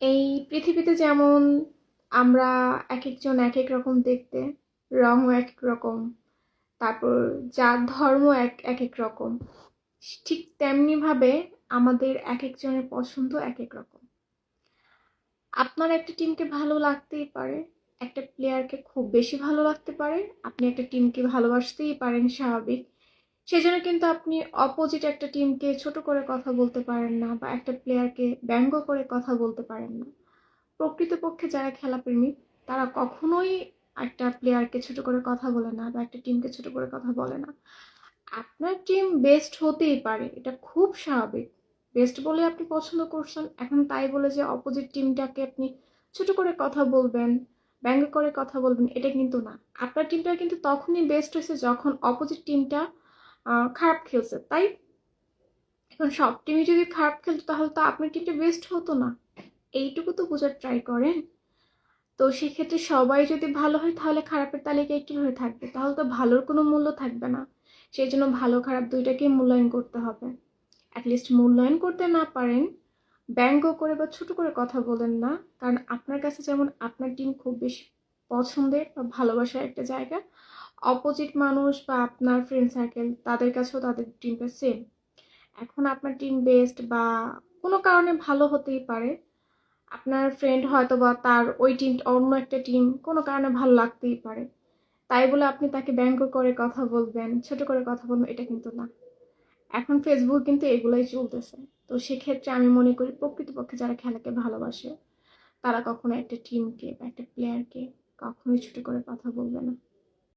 এই পৃথিবীতে যেমন আমরা একেকজন একেক রকম দেখতে, রঙও একেক রকম, তারপর জাত ধর্ম একেক রকম, ঠিক তেমনিভাবে আমাদের একেকজনের পছন্দ একেক রকম। আপনার একটা টিমকে ভালো লাগতেই পারে, একটা প্লেয়ারকে খুব বেশি ভালো লাগতে পারে, আপনি একটা টিমকে ভালোবাসতেই পারেন, স্বাভাবিক। সেজন্য কিন্তু আপনি অপোজিট একটা টিমকে ছোট করে কথা বলতে পারেন না, বা একটা প্লেয়ারকে ব্যঙ্গ করে কথা বলতে পারেন না। প্রকৃতপক্ষে যারা খেলাপ্রেমিক তারা কখনোই একটা প্লেয়ারকে ছোট করে কথা বলে না, বা একটা টিমকে ছোট করে কথা বলে না। আপনার টিম বেস্ট হতেই পারে, এটা খুব স্বাভাবিক। বেস্ট বলে আপনি পছন্দ করছেন, এখন তাই বলে যে অপোজিট টিমটাকে আপনি ছোট করে কথা বলবেন, ব্যঙ্গ করে কথা বলবেন, এটা কিন্তু না। আপনার টিমটা কিন্তু তখনই বেস্ট হয়েছে যখন অপোজিট টিমটা খারাপ খেলছে, তাই। এখন সব টিমই যদি খারাপ খেলতো তাহলে তো আপনার টিমটা বেস্ট হতো না। এইটুকু তো বোঝার ট্রাই করেন। তো সেক্ষেত্রে সবাই যদি ভালো হয় তাহলে খারাপের তালিকায় কীভাবে থাকবে? তাহলে তো ভালোর কোনো মূল্য থাকবে না। সেই জন্য ভালো খারাপ দুইটাকেই মূল্যায়ন করতে হবে। অ্যাটলিস্ট মূল্যায়ন করতে না পারেন, ব্যঙ্গ করে বা ছোট করে কথা বলেন না। কারণ আপনার কাছে যেমন আপনার টিম খুব বেশি পছন্দের বা ভালোবাসার একটা জায়গা, অপোজিট মানুষ বা আপনার ফ্রেন্ড সার্কেল তাদের কাছেও তাদের টিমটা সেম। এখন আপনার টিম বেস্ট বা কোনো কারণে ভালো হতেই পারে, আপনার ফ্রেন্ড হয়তো বা তার ওই টিম অন্য একটা টিম কোনো কারণে ভালো লাগতেই পারে, তাই বলে আপনি তাকে ব্যঙ্গ করে কথা বলবেন, ছোট করে কথা বলবেন, এটা কিন্তু না। এখন ফেসবুক কিন্তু এগুলোই চলতেছে। তো সেক্ষেত্রে আমি মনে করি প্রকৃতপক্ষে যারা খেলাকে ভালোবাসে তারা কখনো একটা টিমকে বা একটা প্লেয়ারকে কখনোই ছোট করে কথা বলবে না।